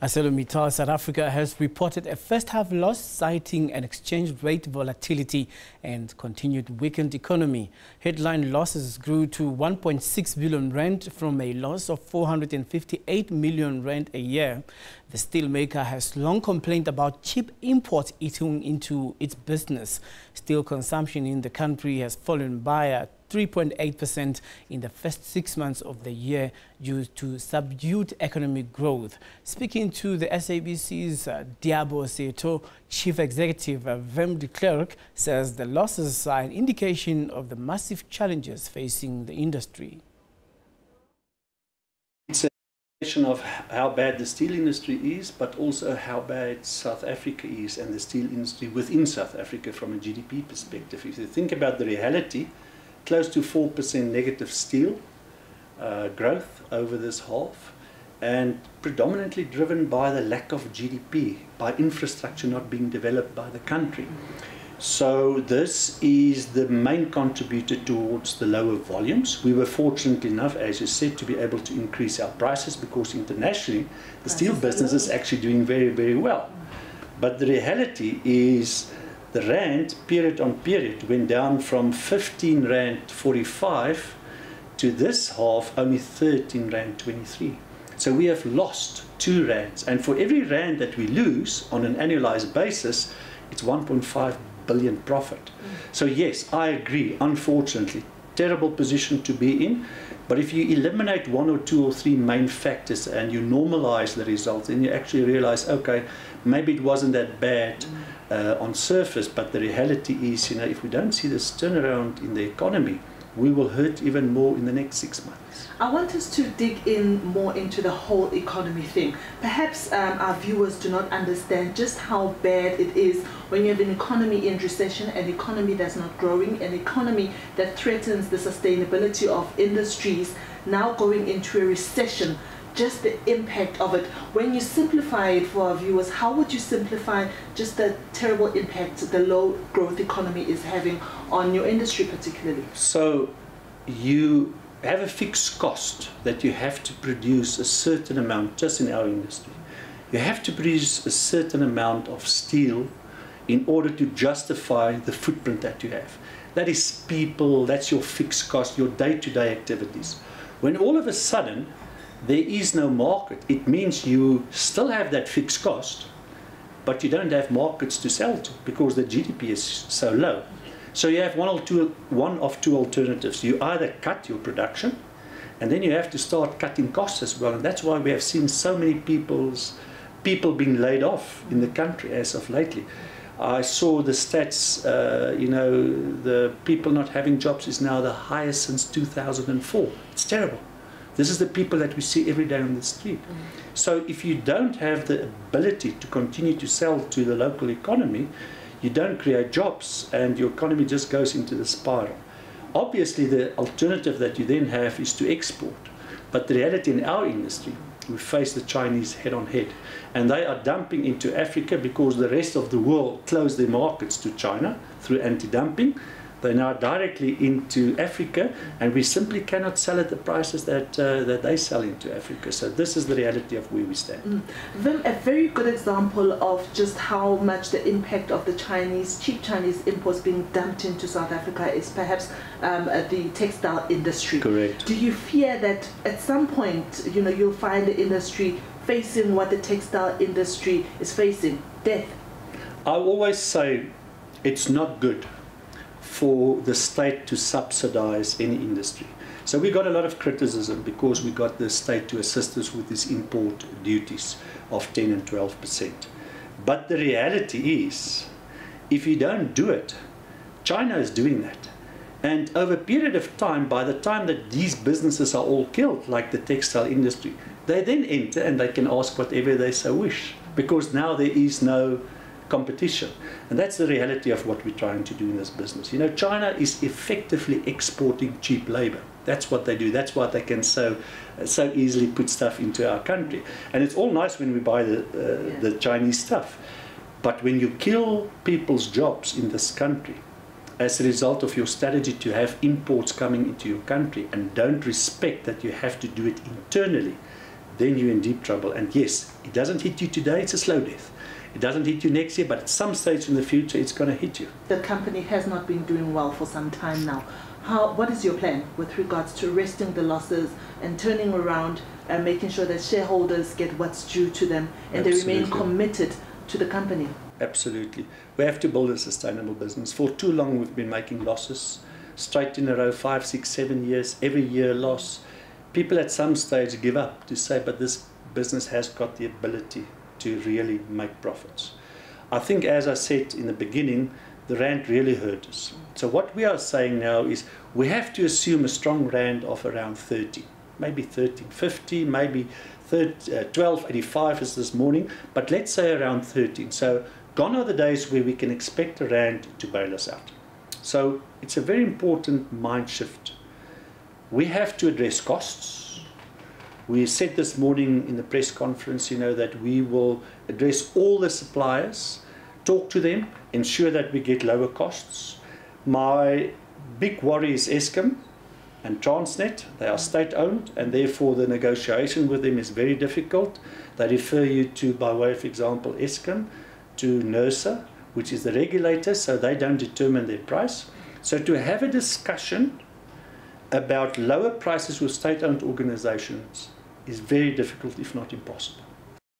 Arcelor Mittal South Africa has reported a first-half loss, citing an exchange rate volatility and continued weakened economy. Headline losses grew to 1.6 billion rand from a loss of 458 million rand a year. The steelmaker has long complained about cheap imports eating into its business. Steel consumption in the country has fallen by 3.8% in the first 6 months of the year due to subdued economic growth. Speaking to the SABC's Liabo Setho, Chief Executive Wim De Klerk says the losses are an indication of the massive challenges facing the industry. It's a question of how bad the steel industry is, but also how bad South Africa is and the steel industry within South Africa from a GDP perspective. If you think about the reality, close to 4% negative steel growth over this half, and predominantly driven by the lack of GDP, by infrastructure not being developed by the country. So this is the main contributor towards the lower volumes. We were fortunate enough, as you said, to be able to increase our prices because internationally the steel business is actually doing very, very well. But the reality is the rand, period on period, went down from 15 rand 45 to this half only 13 rand 23. So we have lost 2 rands, and for every rand that we lose on an annualized basis, it's 1.5 billion profit. So yes, I agree, unfortunately, terrible position to be in. But if you eliminate 1 or 2 or 3 main factors and you normalize the results, then you actually realize, okay, maybe it wasn't that bad on surface, but the reality is, if we don't see this turnaround in the economy, we will hurt even more in the next 6 months. I want us to dig in more into the whole economy thing. Perhaps our viewers do not understand just how bad it is when you have an economy in recession, an economy that's not growing, an economy that threatens the sustainability of industries, now going into a recession. Just the impact of it. When you simplify it for our viewers, how would you simplify just the terrible impact the low growth economy is having on your industry particularly? So you have a fixed cost that you have to produce a certain amount, just in our industry. You have to produce a certain amount of steel in order to justify the footprint that you have. That is people, that's your fixed cost, your day-to-day activities. When all of a sudden there is no market, it means you still have that fixed cost, but you don't have markets to sell to because the GDP is so low. So you have one of two alternatives. You either cut your production, and then you have to start cutting costs as well. And that's why we have seen so many people being laid off in the country as of lately. I saw the stats, the people not having jobs is now the highest since 2004. It's terrible. This is the people that we see every day on the street. So if you don't have the ability to continue to sell to the local economy, you don't create jobs and your economy just goes into the spiral. Obviously, the alternative that you then have is to export. But the reality in our industry, we face the Chinese head on head. And they are dumping into Africa because the rest of the world closed their markets to China through anti-dumping. They're now directly into Africa, and we simply cannot sell at the prices that they sell into Africa. So this is the reality of where we stand. Wim, a very good example of just how much the impact of the cheap Chinese imports being dumped into South Africa is perhaps the textile industry. Correct. Do you fear that at some point, you'll find the industry facing what the textile industry is facing, death? I always say it's not good for the state to subsidize any industry. So we got a lot of criticism because we got the state to assist us with these import duties of 10 and 12%. But the reality is, if you don't do it, China is doing that. And over a period of time, by the time that these businesses are all killed, like the textile industry, they then enter and they can ask whatever they so wish, because now there is no competition. And that's the reality of what we're trying to do in this business. China is effectively exporting cheap labor. That's what they do. That's why they can so easily put stuff into our country. And it's all nice when we buy the Chinese stuff. But when you kill people's jobs in this country as a result of your strategy to have imports coming into your country and don't respect that you have to do it internally, then you're in deep trouble. And yes, it doesn't hit you today, it's a slow death. It doesn't hit you next year, but at some stage in the future, it's going to hit you. The company has not been doing well for some time now. What is your plan with regards to arresting the losses and turning around and making sure that shareholders get what's due to them and they remain committed to the company? Absolutely. We have to build a sustainable business. For too long, we've been making losses, straight in a row, 5, 6, 7 years, every year loss. People at some stage give up to say, but this business has got the ability to really make profits. I think, as I said in the beginning, the rand really hurt us. So what we are saying now is we have to assume a strong rand of around 30, maybe 13.50, maybe 12.85 as this morning, but let's say around 13. So gone are the days where we can expect a rand to bail us out. So it's a very important mind shift. We have to address costs. We said this morning in the press conference, that we will address all the suppliers, talk to them, ensure that we get lower costs. My big worry is Eskom and Transnet. They are state-owned, and therefore the negotiation with them is very difficult. They refer you to, by way of example, Eskom, to NERSA, which is the regulator, so they don't determine their price. So to have a discussion about lower prices with state-owned organizations is very difficult, if not impossible.